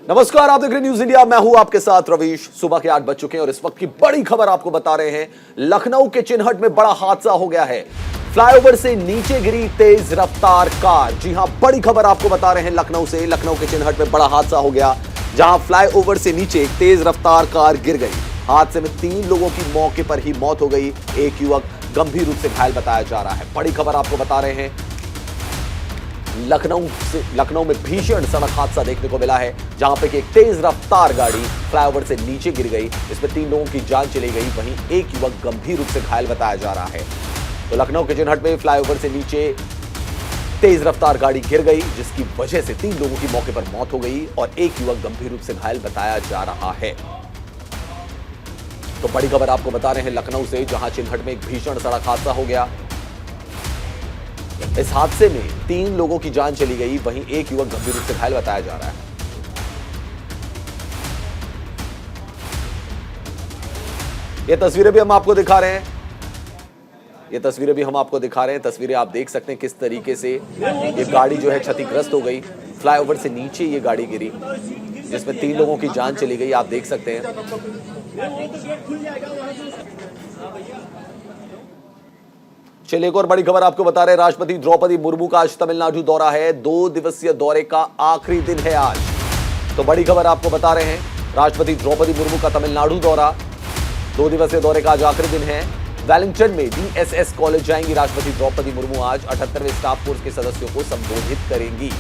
नमस्कार, आप देख रहे हैं न्यूज इंडिया। मैं हूं आपके साथ रवीश। सुबह के 8 बज चुके हैं और इस वक्त की बड़ी खबर आपको बता रहे हैं। लखनऊ के चिनहट में बड़ा हादसा हो गया है। फ्लाईओवर से नीचे गिरी तेज रफ्तार कार। जी हां, बड़ी खबर आपको बता रहे हैं लखनऊ से। लखनऊ के चिनहट में बड़ा हादसा हो गया, जहां फ्लाईओवर से नीचे एक तेज रफ्तार कार गिर गई। हादसे में 3 लोगों की मौके पर ही मौत हो गई। एक युवक गंभीर रूप से घायल बताया जा रहा है। बड़ी खबर आपको बता रहे हैं, लखनऊ में भीषण सड़क हादसा देखने को मिला है, जहां पे एक तेज रफ्तार गाड़ी फ्लाईओवर से नीचे गिर गई। इसमें 3 लोगों की जान चली गई, वहीं एक युवक गंभीर रूप से घायल बताया जा रहा है। तो लखनऊ के चिनहट में फ्लाईओवर से नीचे तेज रफ्तार गाड़ी गिर गई, जिसकी वजह से 3 लोगों की मौके पर मौत हो गई और एक युवक गंभीर रूप से घायल बताया जा रहा है। तो बड़ी खबर आपको बता रहे हैं लखनऊ से, जहां चिनहट में एक भीषण सड़क हादसा हो गया। इस हादसे में 3 लोगों की जान चली गई, वहीं एक युवक गंभीर रूप से घायल बताया जा रहा है। ये तस्वीरें भी हम आपको दिखा रहे हैं। तस्वीरें आप देख सकते हैं किस तरीके से ये गाड़ी जो है क्षतिग्रस्त हो गई। फ्लाईओवर से नीचे ये गाड़ी गिरी, जिसमें 3 लोगों की जान चली गई। आप देख सकते हैं। चलिए, एक और बड़ी खबर आपको बता रहे हैं। राष्ट्रपति द्रौपदी मुर्मू का आज तमिलनाडु दौरा है। 2 दिवसीय दौरे का आखिरी दिन है आज। तो बड़ी खबर आपको बता रहे हैं, राष्ट्रपति द्रौपदी मुर्मू का तमिलनाडु दौरा, 2 दिवसीय दौरे का आज आखिरी दिन है। वेलिंगटन में डीएसएस कॉलेज जाएंगी राष्ट्रपति द्रौपदी मुर्मू। आज 78वें स्टाफ फोर्स के सदस्यों को संबोधित करेंगी।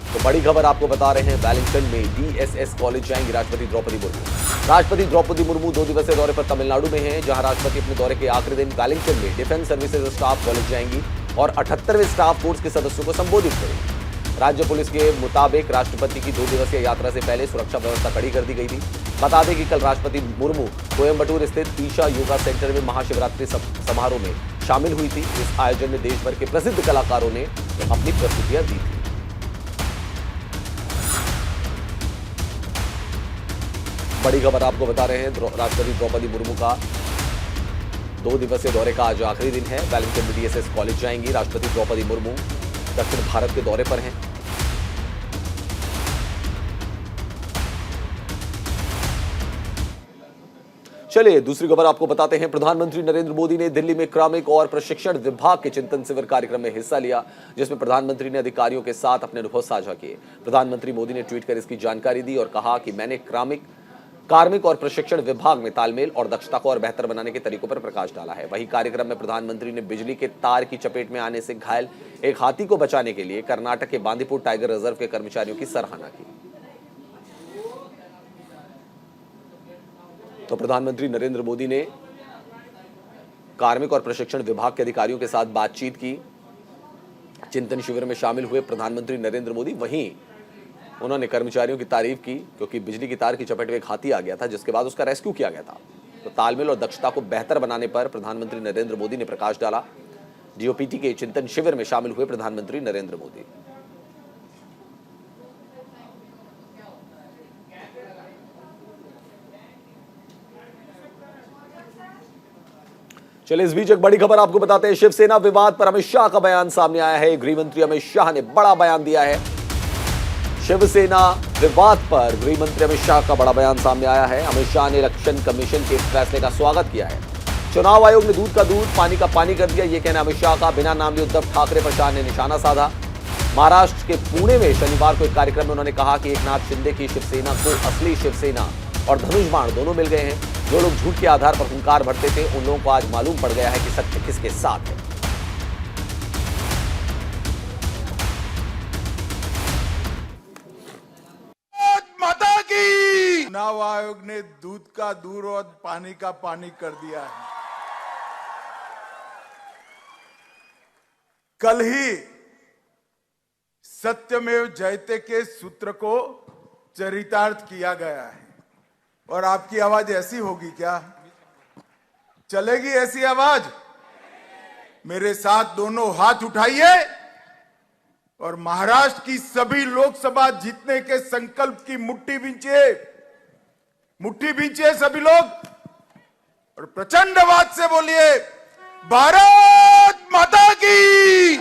तो बड़ी खबर आपको बता रहे हैं, वेलिंगटन में डीएसएस कॉलेज जाएंगी राष्ट्रपति द्रौपदी मुर्मू। राष्ट्रपति द्रौपदी मुर्मू 2 दिवसीय दौरे पर तमिलनाडु में हैं, जहां राष्ट्रपति अपने दौरे के आखिरी दिन वेलिंगटन में डिफेंस सर्विसेज स्टाफ कॉलेज जाएंगी और 78वें स्टाफ फोर्स के सदस्यों को संबोधित करेंगी। राज्य पुलिस के मुताबिक राष्ट्रपति की 2 दिवसीय यात्रा से पहले सुरक्षा व्यवस्था कड़ी कर दी गई थी। बता दें कि कल राष्ट्रपति मुर्मू कोयम्बटूर स्थित ईशा योगा सेंटर में महाशिवरात्रि समारोह में शामिल हुई थी। इस आयोजन में देश भर के प्रसिद्ध कलाकारों ने अपनी प्रस्तुतियां दी थी। बड़ी खबर आपको बता रहे हैं, राष्ट्रपति द्रौपदी मुर्मू का 2 दिवसीय दौरे का आज आखिरी दिन है। वेलिंगटन में डीएसएस कॉलेज जाएंगी राष्ट्रपति द्रौपदी मुर्मू। दक्षिण भारत के दौरे पर हैं। चलिए, दूसरी खबर आपको बताते हैं। प्रधानमंत्री नरेंद्र मोदी ने दिल्ली में क्रमिक और प्रशिक्षण विभाग के चिंतन शिविर कार्यक्रम में हिस्सा लिया, जिसमें प्रधानमंत्री ने अधिकारियों के साथ अपने अनुभव साझा किए। प्रधानमंत्री मोदी ने ट्वीट कर इसकी जानकारी दी और कहा कि मैंने कार्मिक और प्रशिक्षण विभाग में तालमेल और दक्षता को और बेहतर बनाने के तरीकों पर प्रकाश डाला है। वहीं कार्यक्रम में प्रधानमंत्री ने बिजली के तार की चपेट में आने से घायल एक हाथी को बचाने के लिए कर्नाटक के बांदीपुर टाइगर रिजर्व के कर्मचारियों की सराहना की। तो प्रधानमंत्री नरेंद्र मोदी ने कार्मिक और प्रशिक्षण विभाग के अधिकारियों के साथ बातचीत की। चिंतन शिविर में शामिल हुए प्रधानमंत्री नरेंद्र मोदी। वहीं उन्होंने कर्मचारियों की तारीफ की, क्योंकि बिजली की तार की चपेट में एक हाथी आ गया था, जिसके बाद उसका रेस्क्यू किया गया था। तो तालमेल और दक्षता को बेहतर बनाने पर प्रधानमंत्री नरेंद्र मोदी ने प्रकाश डाला। डीओपीटी के चिंतन शिविर में शामिल हुए प्रधानमंत्री नरेंद्र मोदी। चलिए, इस बीच एक बड़ी खबर आपको बताते हैं। शिवसेना विवाद पर अमित शाह का बयान सामने आया है। गृह मंत्री अमित शाह ने बड़ा बयान दिया है। शिवसेना विवाद पर गृह मंत्री अमित शाह का बड़ा बयान सामने आया है। अमित शाह ने इलेक्शन कमीशन के फैसले का स्वागत किया है। चुनाव आयोग ने दूध का दूध, पानी का पानी कर दिया, यह कहना अमित शाह का। बिना नाम लिए उद्धव ठाकरे पर शाह ने निशाना साधा। महाराष्ट्र के पुणे में शनिवार को एक कार्यक्रम में उन्होंने कहा कि एकनाथ शिंदे की शिवसेना को असली शिवसेना और धनुष बाण दोनों मिल गए हैं। जो लोग झूठ के आधार पर हुंकार भरते थे, उन लोगों को आज मालूम पड़ गया है कि सत्य किसके साथ है। चुनाव आयोग ने दूध का दूध और पानी का पानी कर दिया है। कल ही सत्यमेव जयते के सूत्र को चरितार्थ किया गया है। और आपकी आवाज ऐसी होगी क्या? चलेगी ऐसी आवाज? मेरे साथ दोनों हाथ उठाइए और महाराष्ट्र की सभी लोकसभा जीतने के संकल्प की मुट्ठी बींचिए सभी लोग और प्रचंड आवाज से बोलिए, भारत माता की,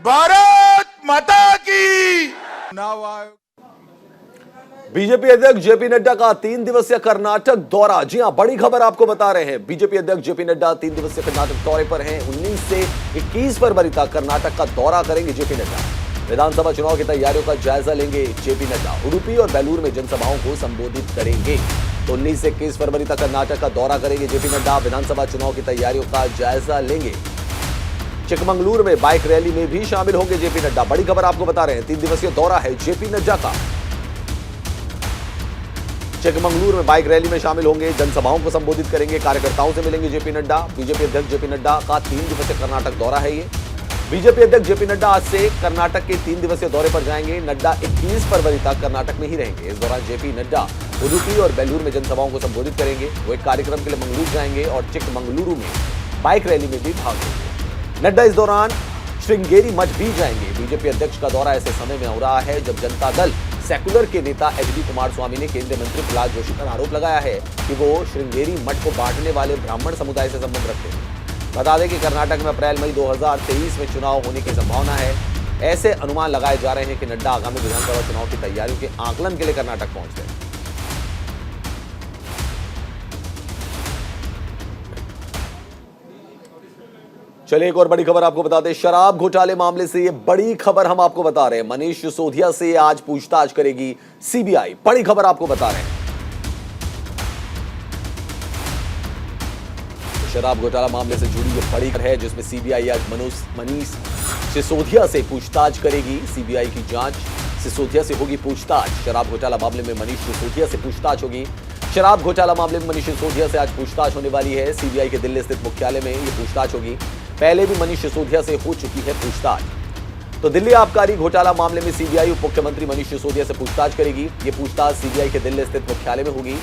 भारत माता की। चुनाव आयोग बीजेपी अध्यक्ष जेपी नड्डा का 3 दिवसीय कर्नाटक दौरा। जी हां, बड़ी खबर आपको बता रहे हैं। बीजेपी अध्यक्ष जेपी नड्डा 3 दिवसीय कर्नाटक दौरे पर हैं। 19 से 21 फरवरी तक कर्नाटक का दौरा करेंगे जेपी नड्डा। विधानसभा चुनाव की तैयारियों का जायजा लेंगे जेपी नड्डा। उडुपी और बेलूर में जनसभाओं को संबोधित करेंगे। तो 19 से 21 फरवरी तक कर्नाटक का दौरा करेंगे जेपी नड्डा। विधानसभा चुनाव की तैयारियों का जायजा लेंगे। चिकमंगलुरु में बाइक रैली में भी शामिल होंगे जेपी नड्डा। बड़ी खबर आपको बता रहे हैं, 3 दिवसीय दौरा है जेपी नड्डा का। चिकमंगलुरु में बाइक रैली में शामिल होंगे, जनसभाओं को संबोधित करेंगे, कार्यकर्ताओं से मिलेंगे जेपी नड्डा। बीजेपी अध्यक्ष जेपी नड्डा का 3 दिवसीय कर्नाटक दौरा है ये। बीजेपी अध्यक्ष जेपी नड्डा आज से कर्नाटक के 3 दिवसीय दौरे पर जाएंगे। नड्डा 21 फरवरी तक कर्नाटक में ही रहेंगे। इस दौरान जेपी नड्डा उडुपी और बेलूर में जनसभाओं को संबोधित करेंगे। वो एक कार्यक्रम के लिए मंगलुरु जाएंगे और चिकमंगलुरु में बाइक रैली में भी भाग लेंगे। नड्डा इस दौरान श्रृंगेरी मठ भी जाएंगे। बीजेपी अध्यक्ष का दौरा ऐसे समय में हो रहा है जब जनता दल सेकुलर के नेता एचडी कुमार स्वामी ने केंद्रीय मंत्री प्रहलाद जोशी पर आरोप लगाया है कि वो श्रृंगेरी मठ को बांटने वाले ब्राह्मण समुदाय से संबंध रखते हैं। बता दें कि कर्नाटक में अप्रैल मई 2023 में चुनाव होने की संभावना है। ऐसे अनुमान लगाए जा रहे हैं कि नड्डा आगामी विधानसभा चुनाव की तैयारियों के आकलन के लिए कर्नाटक पहुंच गए। चलिए एक और बड़ी खबर आपको बता दें। शराब घोटाले मामले से ये बड़ी खबर हम आपको बता रहे हैं। मनीष सिसोदिया से आज पूछताछ करेगी सीबीआई। बड़ी खबर आपको बता रहे हैं। शराब घोटाला मामले से जुड़ी ये बड़ी खबर है जिसमें सीबीआई आज मनीष सिसोदिया से पूछताछ करेगी। सीबीआई की जांच सिसोदिया से होगी पूछताछ। शराब घोटाला मामले में मनीष सिसोदिया से पूछताछ होगी। शराब घोटाला मामले में मनीष सिसोदिया से आज पूछताछ होने वाली है। सीबीआई के दिल्ली स्थित मुख्यालय में ये पूछताछ होगी। पहले भी मनीष सिसोदिया से हो चुकी है पूछताछ। तो दिल्ली आबकारी घोटाला मामले में सीबीआई उप मुख्यमंत्री मनीष सिसोदिया से पूछताछ करेगी। ये पूछताछ सीबीआई के दिल्ली स्थित मुख्यालय में होगी।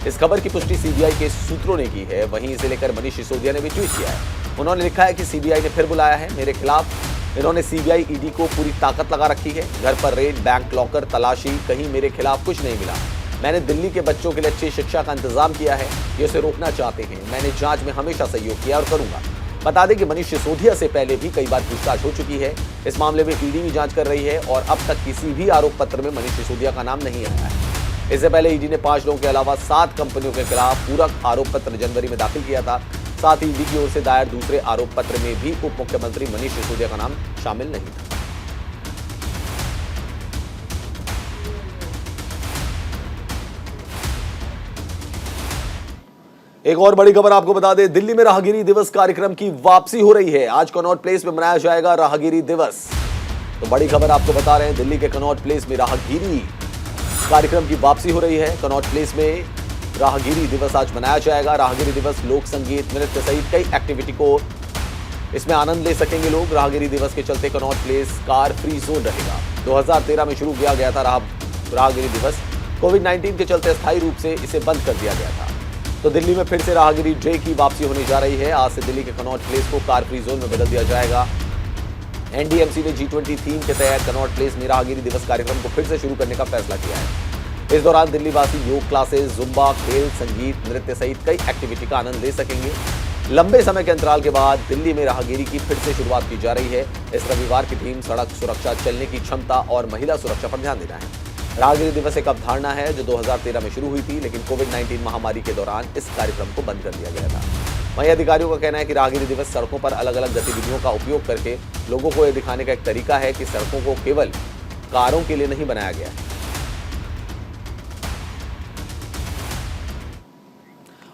इस खबर की पुष्टि सीबीआई के सूत्रों ने की है। वहीं इसे लेकर मनीष सिसोदिया ने भी ट्वीट किया है। उन्होंने लिखा है कि सीबीआई ने फिर बुलाया है मेरे खिलाफ। इन्होंने सीबीआई ईडी को पूरी ताकत लगा रखी है। घर पर रेड, बैंक लॉकर, तलाशी, कहीं मेरे खिलाफ कुछ नहीं मिला। मैंने दिल्ली के बच्चों के लिए अच्छी शिक्षा का इंतजाम किया है। ये उसे रोकना चाहते हैं। मैंने जांच में हमेशा सहयोग किया और करूंगा। बता दें कि मनीष सिसोदिया से पहले भी कई बार पूछताछ हो चुकी है। इस मामले में ईडी भी जांच कर रही है और अब तक किसी भी आरोप पत्र में मनीष सिसोदिया का नाम नहीं आया है। इससे पहले ईडी ने 5 लोगों के अलावा 7 कंपनियों के खिलाफ पूरक आरोप पत्र जनवरी में दाखिल किया था। साथ ही ईडी की ओर से दायर दूसरे आरोप पत्र में भी उप मुख्यमंत्री मनीष सिसोदिया का नाम शामिल नहीं था। एक और बड़ी खबर आपको बता दें, दिल्ली में राहगीरी दिवस कार्यक्रम की वापसी हो रही है। आज कनॉट प्लेस में मनाया जाएगा राहगीरी दिवस। तो बड़ी खबर आपको बता रहे हैं, दिल्ली के कनॉट प्लेस में राहगीरी कार्यक्रम की वापसी हो रही है। कनॉट प्लेस में राहगीरी दिवस आज मनाया जाएगा। राहगीरी दिवस लोक संगीत, नृत्य सहित कई एक्टिविटी को इसमें आनंद ले सकेंगे लोग। राहगीरी दिवस के चलते Connaught place car free zone रहेगा। 2013 में शुरू किया गया था राहगीरी दिवस। कोविड-19 के चलते अस्थायी रूप से इसे बंद कर दिया गया था। तो दिल्ली में फिर से राहगीरी डे की वापसी होने जा रही है। आज से दिल्ली के कनॉट प्लेस को कार फ्री जोन में बदल दिया जाएगा। एनडीएमसी ने G20 थीम के तहत कनॉट प्लेस में राहगीरी दिवस कार्यक्रम को फिर से शुरू करने का फैसला किया है। इस दौरान दिल्ली वासी योग क्लासेस, जुम्बा, खेल, संगीत, नृत्य सहित कई एक्टिविटी का आनंद ले सकेंगे। लंबे समय के अंतराल के बाद दिल्ली में राहगीरी की फिर से शुरुआत की जा रही है। इस रविवार की थीम सड़क सुरक्षा, चलने की क्षमता और महिला सुरक्षा पर ध्यान देना है। राहगीरी दिवस एक अवधारणा है जो 2013 में शुरू हुई थी, लेकिन कोविड-19 महामारी के दौरान इस कार्यक्रम को बंद कर दिया गया था। वहीं अधिकारियों का कहना है कि राहगीरी दिवस सड़कों पर अलग अलग गतिविधियों का उपयोग करके लोगों को यह दिखाने का एक तरीका है कि सड़कों को केवल कारों के लिए नहीं बनाया गया है।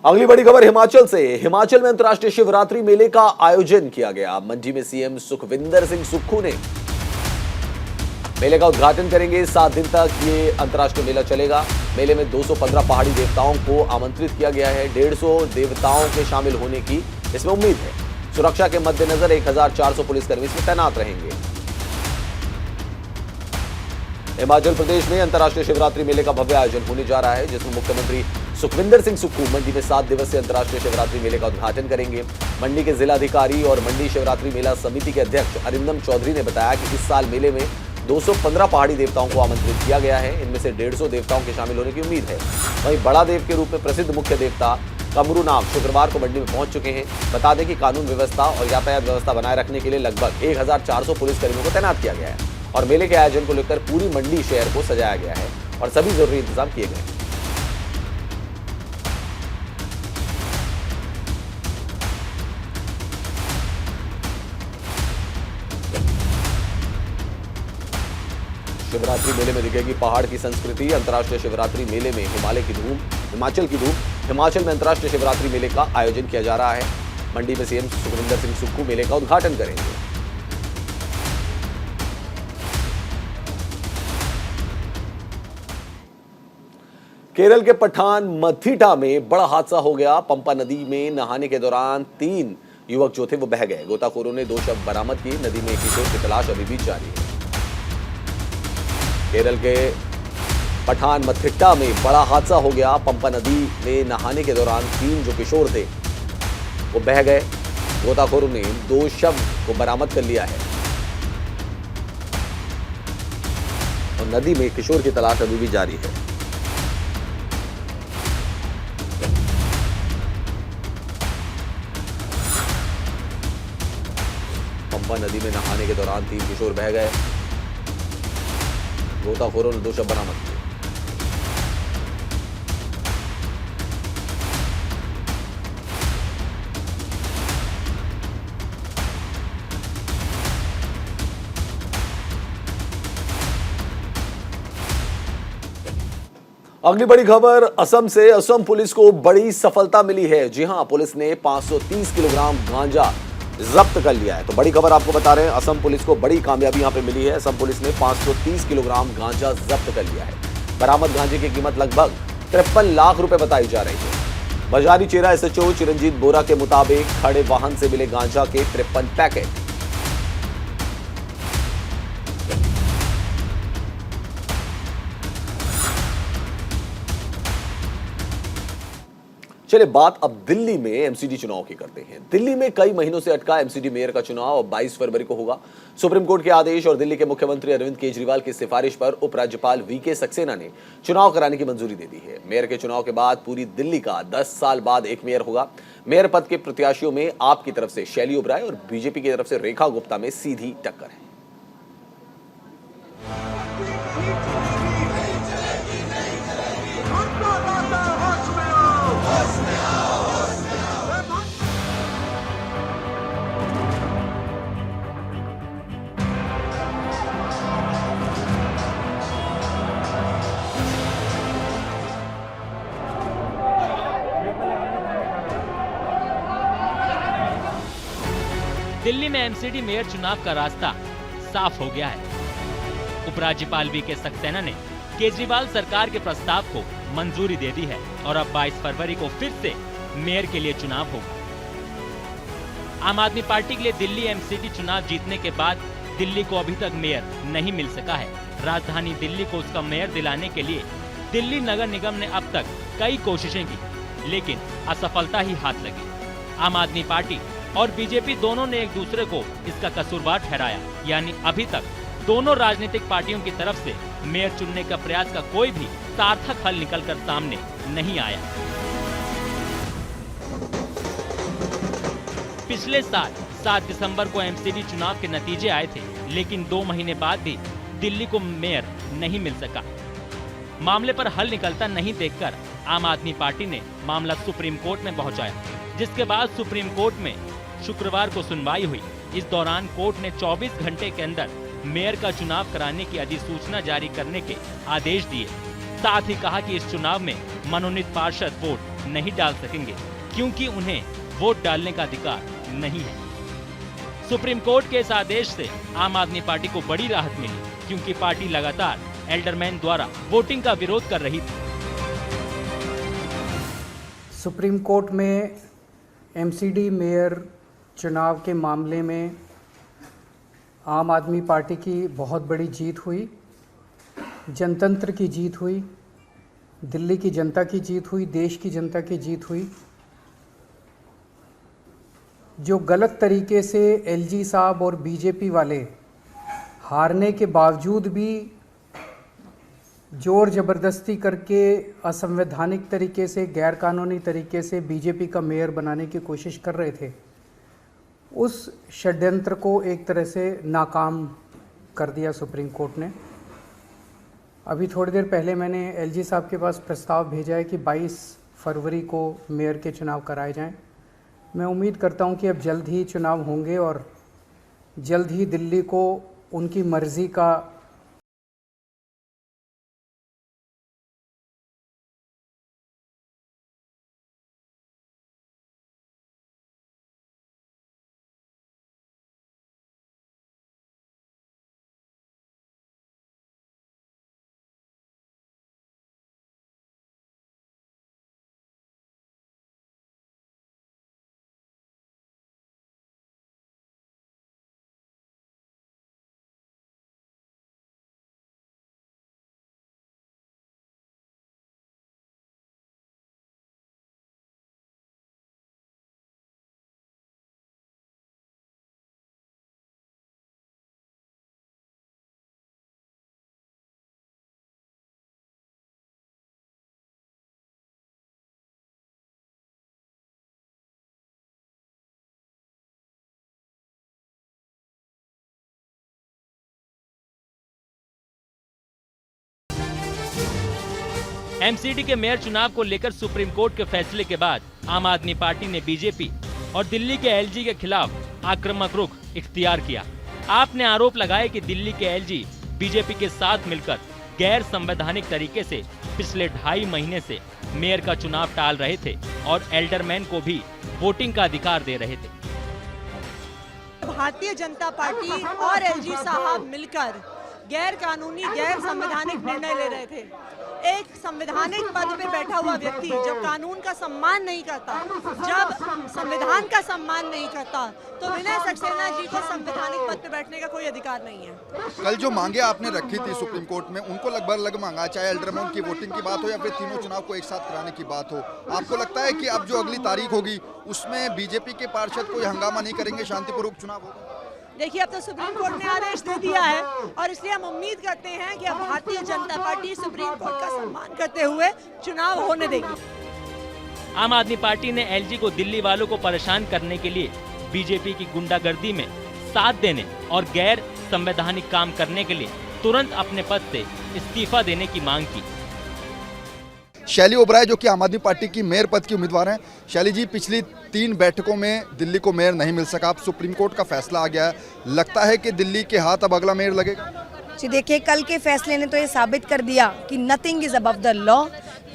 अगली बड़ी खबर हिमाचल से। हिमाचल में अंतर्राष्ट्रीय शिवरात्रि मेले का आयोजन किया गया। मंडी में सीएम सुखविंदर सिंह सुक्खू ने मेले का उद्घाटन करेंगे। 7 दिन तक ये अंतर्राष्ट्रीय मेला चलेगा। मेले में 215 पहाड़ी देवताओं को आमंत्रित किया गया है। 150 देवताओं के शामिल होने की इसमें उम्मीद है। सुरक्षा के मद्देनजर 1400 पुलिसकर्मी इसमें तैनात रहेंगे। हिमाचल प्रदेश में अंतर्राष्ट्रीय शिवरात्रि मेले का भव्य आयोजन होने जा रहा है, जिसमें मुख्यमंत्री सुखविंदर सिंह सुक्खू मंडी में 7 दिवसीय अंतर्राष्ट्रीय शिवरात्रि मेले का उद्घाटन करेंगे। मंडी के जिलाधिकारी और मंडी शिवरात्रि मेला समिति के अध्यक्ष अरिंदम चौधरी ने बताया कि इस साल मेले में 215 पहाड़ी देवताओं को आमंत्रित किया गया है। इनमें से 150 देवताओं के शामिल होने की उम्मीद है। वहीं बड़ा देव के रूप में प्रसिद्ध मुख्य देवता कमरूनाग शुक्रवार को मंडी में पहुंच चुके हैं। बता दें कि कानून व्यवस्था और यातायात व्यवस्था बनाए रखने के लिए लगभग 1400 पुलिसकर्मियों को तैनात किया गया है और मेले के आयोजन को लेकर पूरी मंडी शहर को सजाया गया है। और सभी जरूरी इंतजाम किए गए हैं। शिवरात्रि मेले में दिखेगी पहाड़ की संस्कृति। अंतर्राष्ट्रीय शिवरात्रि मेले में हिमाचल की धूम। हिमाचल में अंतर्राष्ट्रीय शिवरात्रि मेले का आयोजन किया जा रहा है। मंडी में सीएम सुखविंदर सिंह सुक्खू मेले का उद्घाटन करेंगे। केरल के पठानमथिट्टा में बड़ा हादसा हो गया। पंपा नदी में नहाने के दौरान 3 युवक जो थे वो बह गए। गोताखोरों ने 2 शव बरामद किए। नदी में एक किशोर की तलाश अभी भी जारी है। केरल के पठानमथिट्टा में बड़ा हादसा हो गया। पंपा नदी में नहाने के दौरान 3 जो किशोर थे वो बह गए। गोताखोरों ने 2 शव को बरामद कर लिया है और नदी में किशोर की तलाश अभी भी जारी है। पंपा नदी में नहाने के दौरान 3 किशोर बह गए। गोताखोरों ने 2 शव बरामद किए। अगली बड़ी खबर असम से। असम पुलिस को बड़ी सफलता मिली है। जी हां, पुलिस ने 530 किलोग्राम गांजा जब्त कर लिया है। तो बड़ी खबर आपको बता रहे हैं, असम पुलिस को बड़ी कामयाबी यहां पे मिली है। असम पुलिस ने 530 किलोग्राम गांजा जब्त कर लिया है। बरामद गांजे की कीमत लगभग 53 लाख रुपए बताई जा रही है। बजारी चेरा एसएचओ चिरंजीत बोरा के मुताबिक खड़े वाहन से मिले गांजा के 53 पैकेट। चलिए बात अब दिल्ली में एमसीडी चुनाव की करते हैं। दिल्ली में कई महीनों से अटका एमसीडी मेयर का चुनाव अब 22 फरवरी को होगा। सुप्रीम कोर्ट के आदेश और दिल्ली के मुख्यमंत्री अरविंद केजरीवाल की सिफारिश पर उपराज्यपाल वीके सक्सेना ने चुनाव कराने की मंजूरी दे दी है। मेयर के चुनाव के बाद पूरी दिल्ली का 10 साल बाद एक मेयर होगा। मेयर पद के प्रत्याशियों में आप की तरफ से शैली ओबराय और बीजेपी की तरफ से रेखा गुप्ता में सीधी टक्कर है। दिल्ली में एमसीडी मेयर चुनाव का रास्ता साफ हो गया है। उपराज्यपाल वीके सक्सेना ने केजरीवाल सरकार के प्रस्ताव को मंजूरी दे दी है और अब 22 फरवरी को फिर से मेयर के लिए चुनाव होगा। आम आदमी पार्टी के लिए दिल्ली एमसीडी चुनाव जीतने के बाद दिल्ली को अभी तक मेयर नहीं मिल सका है। राजधानी दिल्ली को उसका मेयर दिलाने के लिए दिल्ली नगर निगम ने अब तक कई कोशिशें की, लेकिन असफलता ही हाथ लगी। आम आदमी पार्टी और बीजेपी दोनों ने एक दूसरे को इसका कसूरवार ठहराया, यानी अभी तक दोनों राजनीतिक पार्टियों की तरफ से मेयर चुनने का प्रयास का कोई भी सार्थक हल निकलकर सामने नहीं आया। पिछले साल 7 दिसंबर को एमसीडी चुनाव के नतीजे आए थे, लेकिन 2 महीने बाद भी दिल्ली को मेयर नहीं मिल सका। मामले पर हल निकलता नहीं देखकर आम आदमी पार्टी ने मामला सुप्रीम कोर्ट में पहुंचाया, जिसके बाद सुप्रीम कोर्ट में शुक्रवार को सुनवाई हुई। इस दौरान कोर्ट ने 24 घंटे के अंदर मेयर का चुनाव कराने की अधिसूचना जारी करने के आदेश दिए। साथ ही कहा कि इस चुनाव में मनोनीत पार्षद वोट नहीं डाल सकेंगे, क्योंकि उन्हें वोट डालने का अधिकार नहीं है। सुप्रीम कोर्ट के इस आदेश से आम आदमी पार्टी को बड़ी राहत मिली, क्योंकि पार्टी लगातार एल्डरमैन द्वारा वोटिंग का विरोध कर रही थी। सुप्रीम कोर्ट में एमसीडी मेयर चुनाव के मामले में आम आदमी पार्टी की बहुत बड़ी जीत हुई, जनतंत्र की जीत हुई, दिल्ली की जनता की जीत हुई, देश की जनता की जीत हुई। जो गलत तरीके से एलजी साहब और बीजेपी वाले हारने के बावजूद भी जोर ज़बरदस्ती करके असंवैधानिक तरीके से, गैरकानूनी तरीके से बीजेपी का मेयर बनाने की कोशिश कर रहे थे, उस षड्यंत्र को एक तरह से नाकाम कर दिया सुप्रीम कोर्ट ने। अभी थोड़ी देर पहले मैंने एलजी साहब के पास प्रस्ताव भेजा है कि 22 फरवरी को मेयर के चुनाव कराए जाएं। मैं उम्मीद करता हूं कि अब जल्द ही चुनाव होंगे और जल्द ही दिल्ली को उनकी मर्जी का एमसीडी के मेयर चुनाव को लेकर सुप्रीम कोर्ट के फैसले के बाद आम आदमी पार्टी ने बीजेपी और दिल्ली के एलजी के खिलाफ आक्रामक रुख इख्तियार किया। आपने आरोप लगाया कि दिल्ली के एलजी बीजेपी के साथ मिलकर गैर संवैधानिक तरीके से पिछले 2.5 महीने से मेयर का चुनाव टाल रहे थे और एल्डरमैन को भी वोटिंग का अधिकार दे रहे थे। भारतीय जनता पार्टी और एलजी साहब मिलकर गैर कानूनी गैर संवैधानिक निर्णय ले रहे थे। एक संवैधानिक पद पे बैठा हुआ व्यक्ति जब कानून का सम्मान नहीं करता, जब संविधान का सम्मान नहीं करता, तो विनय सक्सेना जी को संवैधानिक पद पे बैठने का कोई अधिकार नहीं है। कल जो मांगे आपने रखी थी सुप्रीम कोर्ट में, उनको लगभग मांगा, चाहे एल्डरमैन की वोटिंग की बात हो या फिर तीनों चुनाव को एक साथ कराने की बात हो, आपको लगता है कि अब जो अगली तारीख होगी उसमें बीजेपी के पार्षद कोई हंगामा नहीं करेंगे, शांतिपूर्वक चुनाव होगा? देखिए, अब तो सुप्रीम कोर्ट ने आदेश दे दिया है और इसलिए हम उम्मीद करते हैं कि अब Bharatiya Janata party supreme court का सम्मान करते हुए चुनाव होने देगी। आम आदमी पार्टी ने एलजी को दिल्ली वालों को परेशान करने के लिए बीजेपी की गुंडागर्दी में साथ देने और गैर संवैधानिक काम करने के लिए तुरंत अपने पद से इस्तीफा देने की मांग की। शैली ओबराय जो कि आम आदमी पार्टी की मेयर पद की उम्मीदवार हैं। शैली जी, पिछली 3 बैठकों में दिल्ली को मेयर नहीं मिल सका, अब सुप्रीम कोर्ट का फैसला आ गया है, लगता है कि दिल्ली के हाथ अब अगला मेयर लगेगा? जी देखिए, कल के फैसले ने तो ये साबित कर दिया कि nothing is above the law.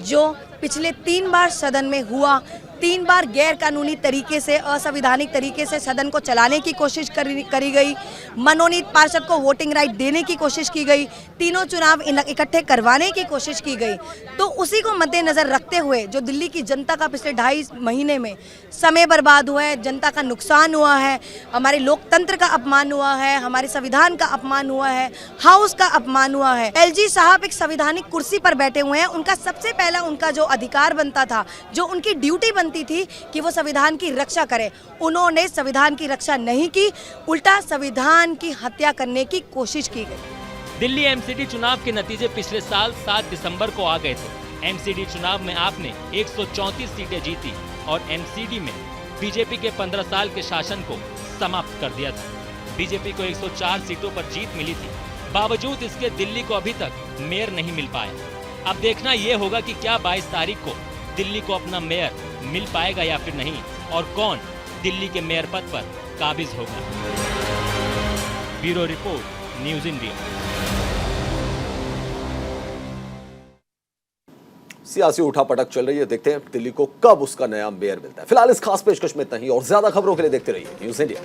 जो पिछले 3 बार सदन में हुआ, 3 बार गैर कानूनी तरीके से, असंवैधानिक तरीके से सदन को चलाने की कोशिश करी गई, मनोनीत पार्षद को वोटिंग राइट देने की कोशिश की गई, तीनों चुनाव इकट्ठे करवाने की कोशिश की गई। तो उसी को मद्देनजर रखते हुए जो दिल्ली की जनता का पिछले 2.5 महीने में समय बर्बाद हुआ है, जनता का नुकसान हुआ है, हमारे लोकतंत्र का अपमान हुआ है, हमारे संविधान का अपमान हुआ है, हाउस का अपमान हुआ है। एलजी साहब एक संवैधानिक कुर्सी पर बैठे हुए हैं। उनका सबसे पहला उनका जो अधिकार बनता था, जो उनकी ड्यूटी बनती थी कि वो संविधान की रक्षा करें, उन्होंने संविधान की रक्षा नहीं की, उल्टा संविधान की हत्या करने की कोशिश की गई। दिल्ली एमसीडी चुनाव के नतीजे पिछले साल 7 दिसंबर को आ गए थे। एमसीडी चुनाव में आपने 134 सीटें जीती और एमसीडी में बीजेपी के 15 साल के शासन को समाप्त कर दिया था। बीजेपी को 104 सीटों पर जीत मिली थी, बावजूद इसके दिल्ली को अभी तक मेयर नहीं मिल पाया। अब देखना यह होगा कि क्या 22 तारीख को दिल्ली को अपना मेयर मिल पाएगा या फिर नहीं, और कौन दिल्ली के मेयर पद पर काबिज होगा। Bureau report, news India. सियासी उठापटक चल रही है, देखते हैं दिल्ली को कब उसका नया मेयर मिलता है। फिलहाल इस खास पेशकश में इतना ही, और ज्यादा खबरों के लिए देखते रहिए न्यूज़ इंडिया।